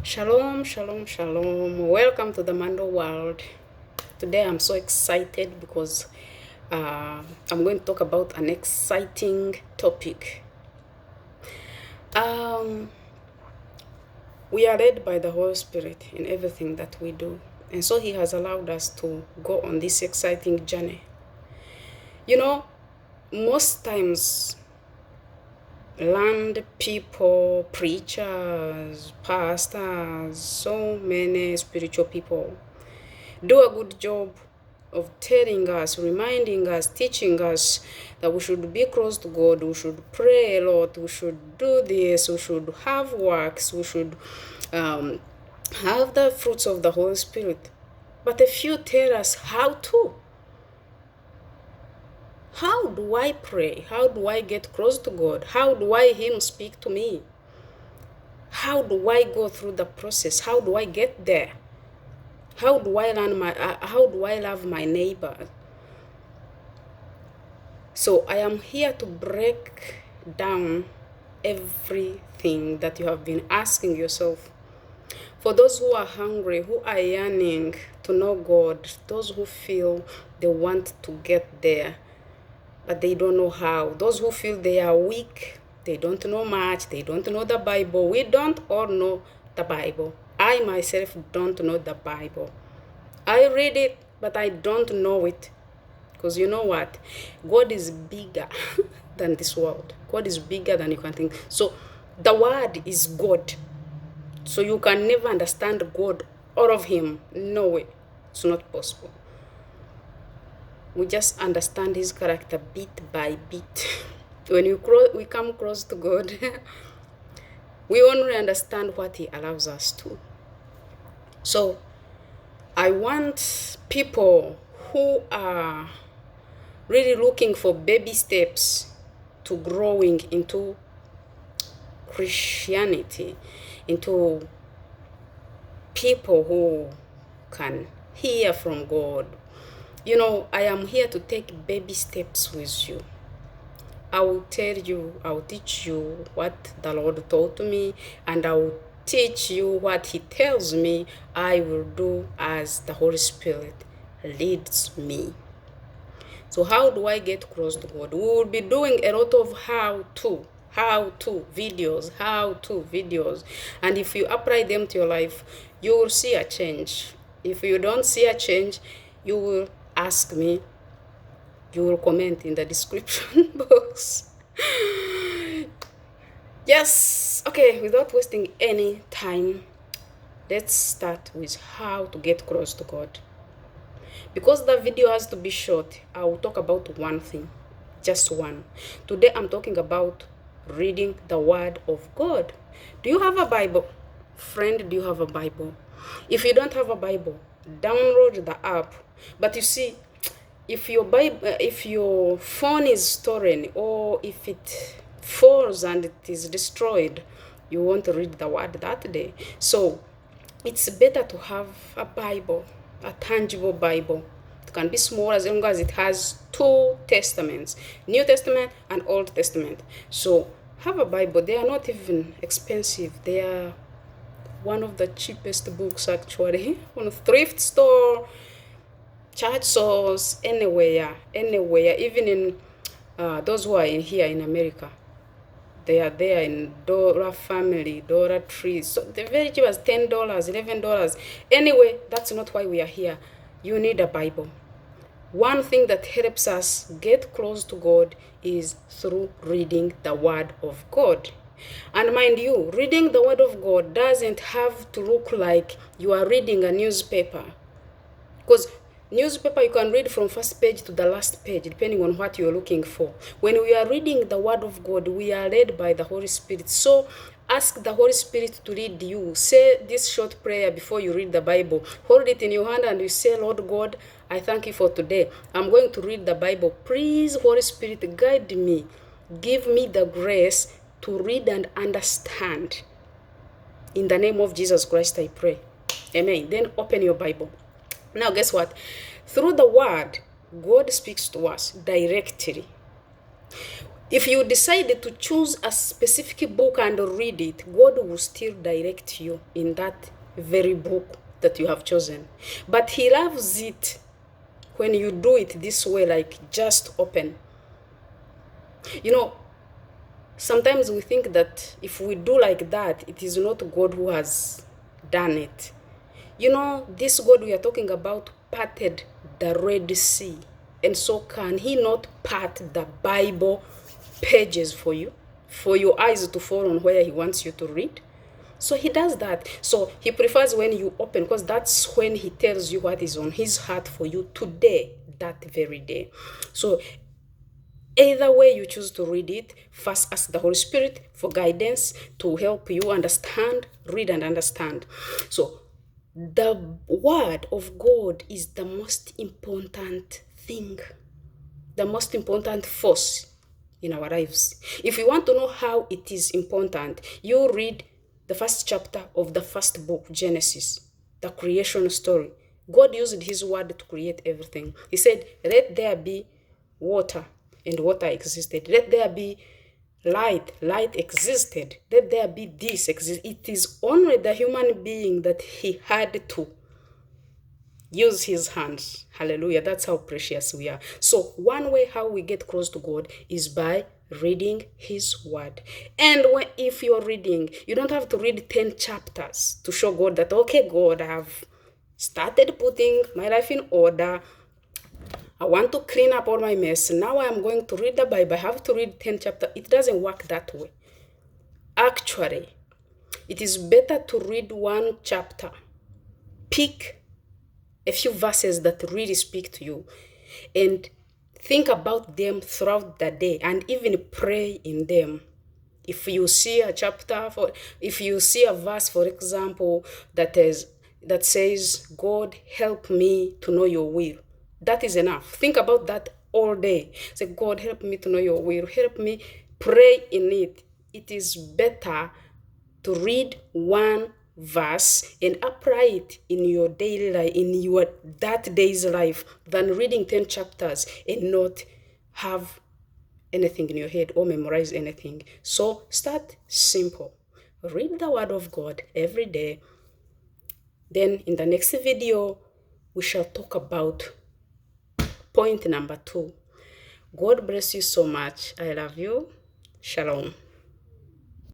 Shalom, shalom, shalom. Welcome to the Mando world. Today I'm so excited because I'm going to talk about an exciting topic. We are led by the Holy Spirit in everything that we do. And so He has allowed us to go on this exciting journey. You know, most times, land people, preachers, pastors, so many spiritual people do a good job of telling us, reminding us, teaching us that we should be close to God, we should pray a lot, we should do this, we should have works, we should have the fruits of the Holy Spirit. But a few tell us how to. How do I pray? How do I get close to God? How do I Him speak to me? How do I go through the process? How do I get there? How do I love my neighbor? So I am here to break down everything that you have been asking yourself. For those who are hungry, who are yearning to know God, those who feel they want to get there, but they don't know how. Those who feel they are weak, they don't know much, they don't know the Bible. We don't all know the Bible. I myself don't know the Bible. I read it, but I don't know it. Because you know what? God is bigger than this world. God is bigger than you can think. So the word is God. So you can never understand God or of Him. No way. It's not possible. We just understand His character bit by bit. When we come close to God, we only understand what He allows us to. So I want people who are really looking for baby steps to growing into Christianity, into people who can hear from God. You know, I am here to take baby steps with you. I will tell you, I will teach you what the Lord taught me, and I will teach you what He tells me I will do as the Holy Spirit leads me. So how do I get close to God? We will be doing a lot of how-to videos. And if you apply them to your life, you will see a change. If you don't see a change, you will ask me. You will comment in the description box. Yes, okay, without wasting any time, let's start with how to get close to God. Because the video has to be short, I will talk about one thing, just one. Today I'm talking about reading the Word of God. Do you have a Bible? Friend, do you have a Bible? If you don't have a Bible, download the app. But you see, if your phone is stolen, or if it falls and it is destroyed, you won't read the Word that day. So it's better to have a Bible, a tangible Bible. It can be small as long as it has two testaments, New Testament and Old Testament. So have a Bible. They are not even expensive. They are one of the cheapest books actually on a thrift store, church stores, anywhere, even in those who are in here in America. They are there in Dollar Family, Dollar Tree. So the very cheap was $10, $11. Anyway, that's not why we are here. You need a Bible. One thing that helps us get close to God is through reading the Word of God. And mind you, reading the Word of God doesn't have to look like you are reading a newspaper. Because newspaper, you can read from first page to the last page, depending on what you're looking for. When we are reading the Word of God, we are led by the Holy Spirit. So ask the Holy Spirit to lead you. Say this short prayer before you read the Bible. Hold it in your hand and you say, Lord God, I thank you for today. I'm going to read the Bible. Please, Holy Spirit, guide me. Give me the grace to read and understand. In the name of Jesus Christ, I pray. Amen. Then open your Bible. Now, guess what? Through the Word, God speaks to us directly. If you decide to choose a specific book and read it, God will still direct you in that very book that you have chosen. But He loves it when you do it this way, like just open. You know, sometimes we think that if we do like that, it is not God who has done it. You know, this God we are talking about parted the Red Sea. And so can He not part the Bible pages for you, for your eyes to fall on where He wants you to read? So He does that. So He prefers when you open, because that's when He tells you what is on His heart for you today, that very day. So either way you choose to read it, first ask the Holy Spirit for guidance to help you understand, read and understand. So the word of God is the most important thing, the most important force in our lives. If you want to know how it is important, you read the first chapter of the first book, Genesis, the creation story. God used His word to create everything. He said, let there be water, and water existed. Let there be light, light existed. Let there be this exist. It is only the human being that He had to use His hands. Hallelujah. That's how precious we are. So one way how we get close to God is by reading His word. And if you're reading, you don't have to read 10 chapters to show God that, okay, God, I have started putting my life in order. I want to clean up all my mess. Now I'm going to read the Bible. I have to read 10 chapters. It doesn't work that way. Actually, it is better to read one chapter. Pick a few verses that really speak to you and think about them throughout the day and even pray in them. If you see a chapter, if you see a verse, for example, that says, God, help me to know your will, that is enough. Think about that all day. Say, God, help me to know your will. Help me pray in it. It is better to read one verse and apply it in your daily life, in your that day's life, than reading 10 chapters and not have anything in your head or memorize anything. So start simple. Read the word of God every day. Then in the next video, we shall talk about point number 2. God bless you so much. I love you. Shalom.